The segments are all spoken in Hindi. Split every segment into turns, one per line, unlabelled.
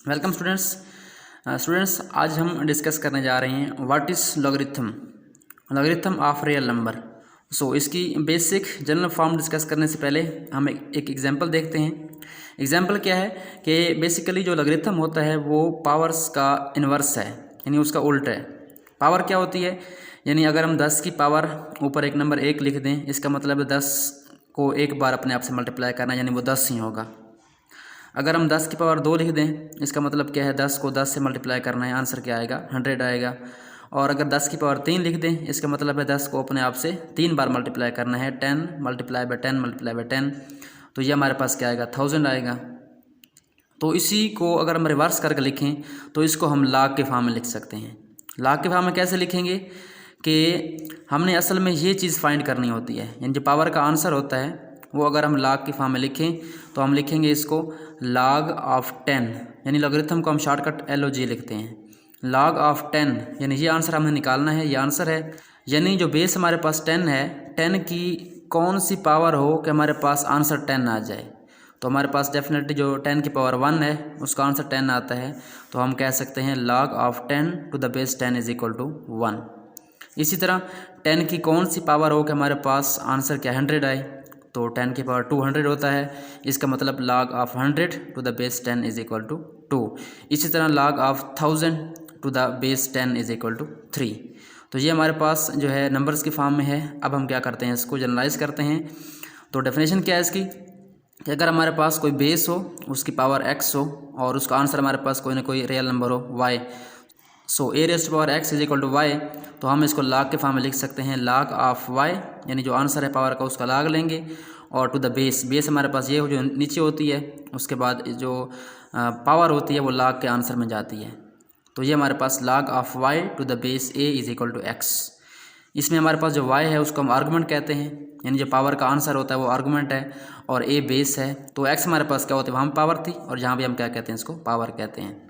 वेलकम स्टूडेंट्स आज हम डिस्कस करने जा रहे हैं what is logarithm of real number. So इसकी बेसिक जनरल फॉर्म डिस्कस करने से पहले हम एक एग्जांपल देखते हैं। एग्जांपल क्या है कि बेसिकली जो लॉगरिथम होता है वो पावर्स का इन्वर्स है, यानी उसका उल्टा है। पावर क्या होती है, यानी अगर हम 10 की पावर ऊपर एक नंबर 1 लिख दें, इसका मतलब है 10 को एक बार अपने आप से मल्टीप्लाई करना, यानी वो 10 ही होगा। अगर हम 10 की पावर 2 लिख दें, इसका मतलब क्या है 10 को 10 से मल्टीप्लाई करना है, आंसर क्या आएगा 100 आएगा। और अगर 10 की पावर 3 लिख दें, इसका मतलब है 10 को अपने आप से 3 बार मल्टीप्लाई करना है, 10 मल्टीप्लाई बाय 10 मल्टीप्लाई बाय 10, तो ये हमारे पास क्या आएगा 1000 आएगा। तो इसी को अगर हम रिवर्स करके लिखें तो इसको हम लाख के फॉर्म में लिख सकते हैं। लाख के फॉर्म में कैसे लिखेंगे कि हमने असल में ये चीज़ फाइंड करनी होती है, यानी जो पावर का आंसर होता है वो अगर हम लाग के फॉर्म में लिखें तो हम लिखेंगे इसको log ऑफ 10, यानी लॉगरिथम को हम शॉर्टकट LOG लिखते हैं। log ऑफ 10 यानी ये आंसर हमें निकालना है, ये आंसर है। यानी जो बेस हमारे पास 10 है, 10 की कौन सी पावर हो कि हमारे पास आंसर 10 आ जाए। तो हमारे पास डेफिनेटली जो 10 की पावर 1 है उसका आंसर 10 आता है, तो हम कह सकते हैं log of 10 to the base 10 is equal to 1। इसी तरह 10 की कौन सी पावर हो कि हमारे पास आंसर क्या 100 आए, तो 10 की पावर 200 होता है, इसका मतलब log of 100 to the base 10 is equal to 2। इसी तरह log of 1000 to the base 10 is equal to 3। तो ये हमारे पास जो है नंबर्स की फॉर्म में है। अब हम क्या करते हैं, इसको जनरलाइज करते हैं। तो डेफिनेशन क्या है इसकी कि अगर हमारे पास कोई बेस हो, उसकी पावर x हो और उसका आंसर हमारे पास कोई ना कोई रियल नंबर हो y, so a raised power x is equal to y, तो हम इसको लाग के फॉर्म में लिख सकते हैं log ऑफ y, यानी जो आंसर है पावर का उसका लाग लेंगे, और टू द बेस हमारे पास ये जो नीचे होती है, उसके बाद जो पावर होती है वो लाग के आंसर में जाती है। तो ये हमारे पास log of y to the base a is equal to x। इसमें हमारे पास जो y है उसको हम आर्गूमेंट कहते हैं, यानी जो पावर का आंसर होता है वो आर्गूमेंट है, और a बेस है। तो x हमारे पास क्या होती है, वहाँ पावर थी, और जहाँ भी हम क्या कहते हैं इसको पावर कहते हैं।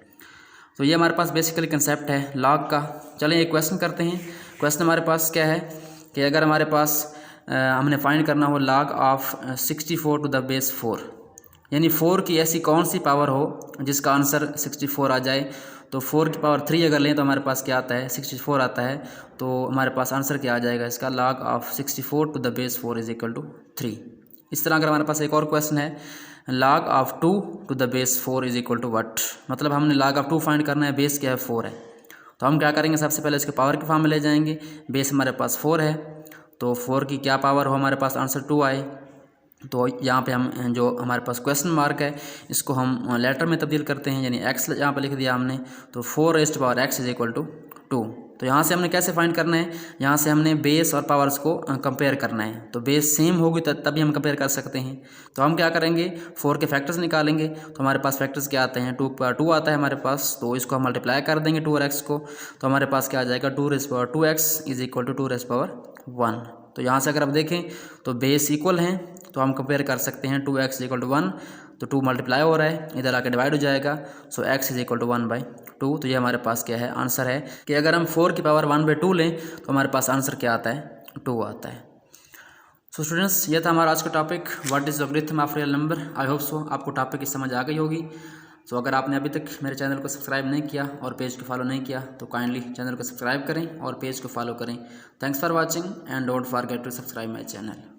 तो ये हमारे पास बेसिकली कंसेप्ट है लॉग का। चलें एक क्वेश्चन करते हैं। क्वेश्चन हमारे पास क्या है कि अगर हमारे पास हमने फाइंड करना हो log of 64 to the base 4, यानी 4 की ऐसी कौन सी पावर हो जिसका आंसर 64 आ जाए। तो 4 की पावर 3 अगर लें तो हमारे पास क्या आता है 64 आता है, तो हमारे पास आंसर क्या आ जाएगा इसका log of 64 to the base 4 is equal to 3। इस तरह अगर हमारे पास एक और क्वेश्चन है log of 2 to the base 4 is equal to what, मतलब हमने log ऑफ 2 फाइंड करना है, बेस क्या है 4 है। तो हम क्या करेंगे, सबसे पहले इसके पावर के फॉर्म में ले जाएंगे। बेस हमारे पास 4 है, तो 4 की क्या पावर हो हमारे पास आंसर 2 आए। तो यहाँ पे हम जो हमारे पास क्वेश्चन मार्क है इसको हम लेटर में तब्दील करते हैं, यानी x यहाँ पे लिख दिया हमने, तो 4 raised power x is equal to 2। तो यहाँ से हमने कैसे फाइंड करना है, यहाँ से हमने बेस और पावर्स को कंपेयर करना है। तो बेस सेम होगी तभी हम कंपेयर कर सकते हैं। तो हम क्या करेंगे, 4 के फैक्टर्स निकालेंगे। तो हमारे पास फैक्टर्स क्या आते हैं, 2 आता है हमारे पास, तो इसको हम मल्टीप्लाई कर देंगे 2 और x को, तो हमारे पास क्या आ जाएगा 2 raised power 2x is equal to 2 raised power 1। तो यहाँ से अगर आप देखें तो बेस इक्वल हैं, तो हम कंपेयर कर सकते हैं 2x इक्वल टू 1, तो 2 मल्टीप्लाई हो रहा है, इधर आके डिवाइड हो जाएगा, सो x इज इक्वल टू 1/2। तो ये हमारे पास क्या है आंसर है कि अगर हम 4 की पावर 1/2 लें तो हमारे पास आंसर क्या आता है 2 आता है। सो स्टूडेंट्स, ये था हमारा आज का topic what is logarithm of real number. I hope so आपको टॉपिक की समझ आ गई होगी। सो अगर आपने अभी तक मेरे चैनल को सब्सक्राइब नहीं किया और पेज को फॉलो नहीं किया तो काइंडली चैनल को सब्सक्राइब करें और पेज को फॉलो करें। Thanks for watching and don't forget to subscribe my channel.